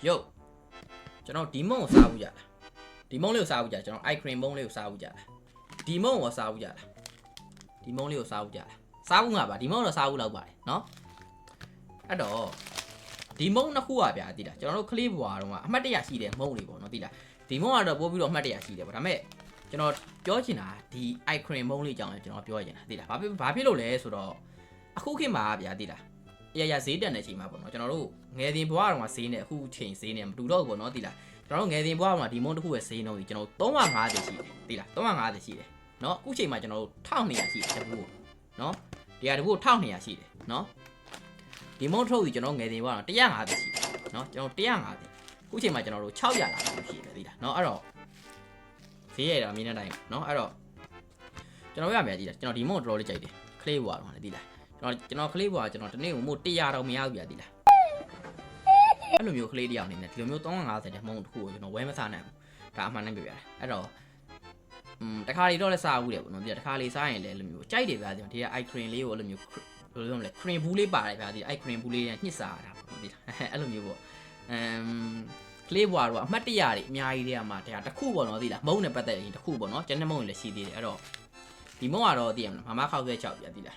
Yo cho nó tí mông sao vậy tí mông liều sao vậy cho nó ai cream mông liều sao vậy tí mông là sao vậy tí mông liều sao vậy sao ngà bà tí mông là sao đâu vậy nó ở đó tí mông nó khu à bà tí là cho nó clip vào đúng không mắt đây là gì đấy mông đi bỏ nó tí là tí mông ở đó bố biết đâu mắt đây là gì đấy bà mẹ cho nó cho chị nào thì ai cream mông đi cho nó cho chị nào tí là bà biết đâu lẽ số đó khu khi mà bà tí là ya dễ đến này chỉ mà bọn nó cho nó luôn nghe tin bố mà xí này khu chỉnh xí này đủ đâu bọn nó thì là cho nó nghe tin bố mà đi môn khu về xí nó thì cho nó tóm vào ngã để xí thì là tóm vào ngã để xí đấy nó cũng chỉ mà cho nó thao này xí cho bố nó thì là bố thao này xí đấy nó đi môn thôi thì cho nó nghe tin bố nó tia ngã để xí nó cho nó tia ngã để cũng chỉ mà cho nó chao giả là xí đấy thì là nó ở đó xí này là mình này nó ở đó cho nó làm gì là cho nó đi môn rồi chạy đi clear vào nó thì là cho nó clip vào cho nó tận này một tia đâu mèo vậy đi là cái lùm nhiều clip đi này nè lùm nhiều tông ngáo thì mong khu cho nó quay mà sao này cả mà năng bị vậyအဲ့တော့တခါလေးတော့လည်းစားဘူးတယ်ပေါ့နော်ဒီတခါလေးစားရင်လည်းလမျိုးကြိုက်တယ်ဗျာဒီဒီ ice cream လေးကိုလမျိုးဘယ်လိုလုပ်မလဲ cream ဘူးလေးပါတယ်ဗျာဒီ ice cream ဘူးလေးနဲ့ညှစ်စားတာပေါ့ဒီအဲ့လိုမျိုးပေါ့ကလေးဘွားတော့အမှတ်တရတွေအများကြီးတွေကမှတရားတစ်ခုပေါ့နော်ဒီလားမုံနဲ့ပတ်သက်ရင်တစ်ခုပေါ့နော်ကျန်တဲ့မုံလည်းရှိသေးတယ်အဲ့တော့ဒီမုံကတော့သိရမလားမမခောက်ဆွဲ6ပြပြီလား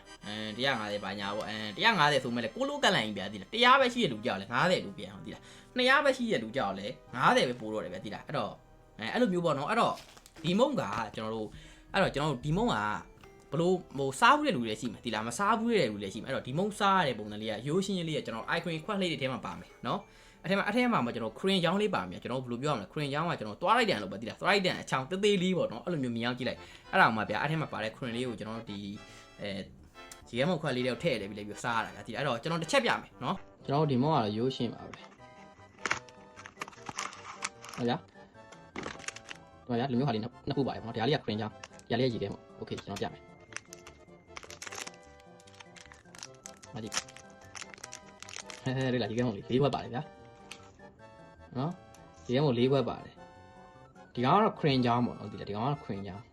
150ပါညာပေါ့150ဆိုမဲ့လေကိုလိုကန့်လိုက်ရင်ပြပြီလား100ပဲရှိရလူကြောက်လေ90လူပြန်အောင်သိလား200ပဲရှိရလူကြောက်လေ90ပဲပို့တော့တယ်ပဲသိလားအဲ့တော့အဲ့လိုမျိုးပေါ့နော်အဲ့တော့ဒီမုံကကျွန်တော်တို့ဒီမုံကဘလို့ဟိုစားဘူးတဲ့လူတွေရှိမယ်ဒီလားမစားဘူးတဲ့လူတွေရှိမယ်အဲ့တော့ဒီမုံစားရတဲ့ပုံစံလေးကရိုးရှင်းရှင်းလေးကကျွန်တော် icon ခွက်လေးတွေထဲမှာပါမယ်နော်အထက်မှာကျွန်တော် crane ရောင်းလေးပါမယ်ကျွန်တော်ဘယ်လိုပြောရမလဲ crane ရောင်းကကျွန်တော်သွားလိုက်တယ်လို့ပဲသိလားသွားလိုက်တဲ့အချောင်းသေးသေးလေးပေါ့နော်အဲ့လိုမျိုးမြင်အောင်ကြည့်လိုက်အဲ့ဒါမှဗျာအထက်မှာပါတဲ့ crane လေးကိုကျွန်တော်ဒီရေခဲမုတ်ခွက်လေးတွေထည့်တယ်ပြီးစားရတာဗျာဒီအဲ့တော့ကျွန်တော်တစ်ချက်ပြမယ်နော်ကျွန်တော်ဒီမုံကတော့ရိုးရှင်းပါပဲဟုတ်လားတော်ရလူမျိုးဟာလေးနှစ်ခုပါတယ်ပေါ့နော်တရားလေးက crane ချောင်းတရားလေးကရေခဲမုတ်โอเคကျွန်တော်ပြမယ်မကြည့်ဟဲ့လေရေခဲမုတ်လေး၄ခွက်ပါတယ်ဗျာနော်ဒီကမို့၄ခွက်ပါတယ်ဒီကောင်ကတော့ crane ချောင်းပေါ့နော်ဒီကောင်ကတော့ crane ချောင်း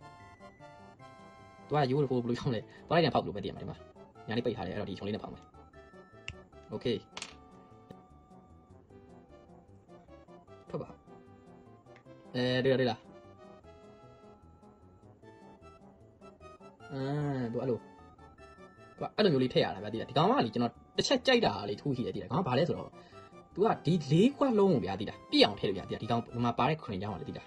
သူကရိုးလို့ဘယ်လိုချောင်းလဲသွားလိုက်တယ်ဖောက်လို့ပဲတည်မှာဒီမှာညာလေးပိတ်ထားတယ်အဲ့တော့ဒီချုံလေးနဲ့ဖောက်မယ်โอเคဖတ်ပါတွေ့လားသူအဲ့လိုမျိုးလေးထည့်ရတာဗျာဒီကောင်ကလေကျွန်တော်တစ်ချက်ကြိုက်တာလေးထူးရှိတယ်ဒီကောင်ကဘာလဲဆိုတော့သူကဒီ၄ခွက်လုံးကိုဗျာတိတာပြည့်အောင်ထည့်လို့ဗျာတိတာဒီကောင်ဒီမှာပါတဲ့ crane ကြောင်းပါလေတိတာ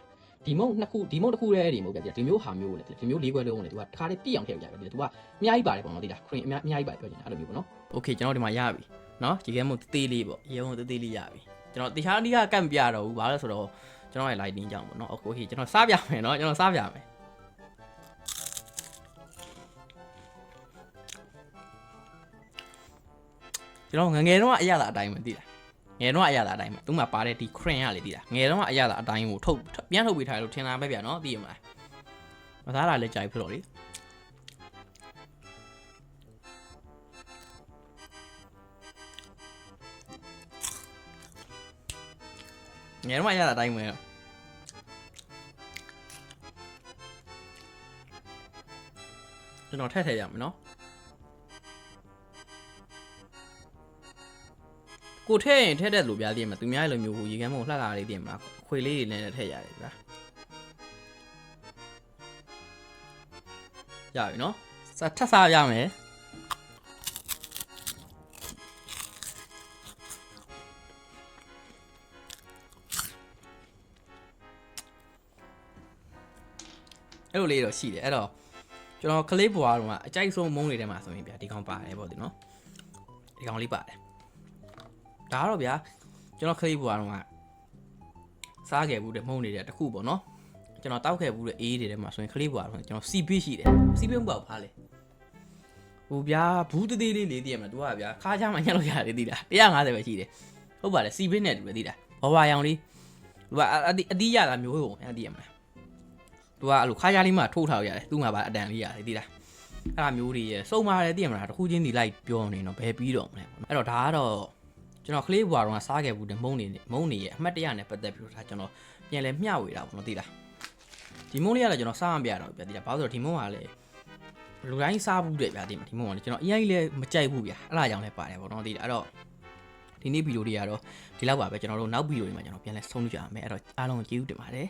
ဒီမုံနှစ်ခုဒီမုံတစ်ခုတည်းဒီမုံဗျာတိတာဒီမျိုးဟာမျိုးကိုလေဒီမျိုး၄ခွက်လုံးကိုလေသူကတစ်ခါလေးပြည့်အောင်ထည့်လို့ရတယ်တိတာသူကအများကြီးပါတယ်ပေါ့နော်တိတာ crane အများကြီးပါတယ်ပြောချင်တာအဲ့လိုမျိုးပေါ့နော်โอเคကျွန်တော်ဒီမှာရပြီနော်ဒီကဲမုံသေးလေးပေါ့ရေမုံသေးလေးရပြီကျွန်တော်တခြားလေးကကန့်ပြတော့ဘူးဘာလဲဆိုတော့ကျွန်တော်ရဲ့ lighting ကြောင့်ပေါ့နော်โอเคကျွန်တော်စားပြမယ်နော်ကျွန်တော်စားပြမယ်ကျွန်တော်ငငယ်တော့အရသာအတိုင်းပဲသိလားငယ်တော့အရသာအတိုင်းပဲသူ့မှာပါတဲ့ဒီ crane ရလေသိလားငယ်တော့အရသာအတိုင်းကိုပြန်ထုတ်ပေးထားလို့ထင်တာပဲဗျာနော်သိရမလားမသားတာလည်းကြိုက်ဖြစ်တော့လေငယ်တော့အရသာအတိုင်းပဲကျွန်တော်ထည့်ရမယ်နော်ကိုထည့်ရင်ထည့်တဲ့လူပြားသိရမှာသူများလိုမျိုးကိုရေကမ်းမုံလှလာလေးသိရမှာခွေလေးတွေလည်းထည့်ရတယ်ဗျာရပြီနော်ထပ်စားရမယ်အဲ့လိုလေးတော့ရှိတယ်အဲ့တော့ကျွန်တော်ကလေးဘွားတော့အကြိုက်ဆုံးမုံတွေထဲမှာဆိုရင်ဗျာဒီကောင်ပါတယ်ပေါ့ဒီနော်ဒီကောင်လေးပါတယ်ဒါတော့ဗျာကျွန်တော်ခလေးဘွားတော့စားခဲ့ဘူးတဲ့မုံနေတဲ့တခုပေါ့နော်ကျွန်တော်တောက်ခဲ့ဘူးတဲ့အေးတွေထဲမှာဆိုရင်ခလေးဘွားတော့ကျွန်တော်စီပစ်ရှိတယ်စီပစ်ဘောက်ဖားလေဟိုဗျာဘူးတသေးလေးလေးတည်ရမှာသူကဗျာခါးချမှညှက်လို့ရတယ်သိလား150ပဲရှိတယ်ဟုတ်ပါလေစီပစ်နဲ့တူပဲသိလားဘဝရောင်လေးသူကအတီးရတာမျိုးဟုတ်ဗျာသိရမှာသူကအဲ့လိုခါးချလေးမှထိုးထားရတယ်သူ့မှာပါအတန်လေးရတယ်သိလားအဲ့လိုမျိုးတွေရစုံပါတယ်သိရမလားတခုချင်းဒီလိုက်ပြောနေတော့ဘယ်ပြီးတော့မလဲအဲ့တော့ဒါကတော့ကျွန်တော်ကလေးဘွားတော့စားခဲ့ဘူးတဲ့မုံနေရဲ့အမှတ်တရနဲ့ပတ်သက်ပြီးတော့ဒါကျွန်တော်ပြန်လဲမျှဝေတာပေါ့နော်သိလားဒီမုံလေးကလည်းကျွန်တော်စားမပြတော့ဗျာသိလားဘာလို့ဆိုတော့ဒီမုံကလည်းလူတိုင်းစားဘူးတဲ့ဗျာသိမှာဒီမုံကလည်းကျွန်တော်အရင်ကြီးလည်းမကြိုက်ဘူးဗျာအဲ့ဒါကြောင့်လည်းပါတယ်ပေါ့နော်သိလားအဲ့တော့ ဒီနေ့ဗီဒီယိုတွေကတော့ဒီလောက်ပါပဲကျွန်တော်တို့နောက်ဗီဒီယိုတွေမှာကျွန်တော်ပြန်လဲဆုံးလို့ကြရမယ်အဲ့တော့အားလုံးကိုကျေးဇူးတင်ပါတယ်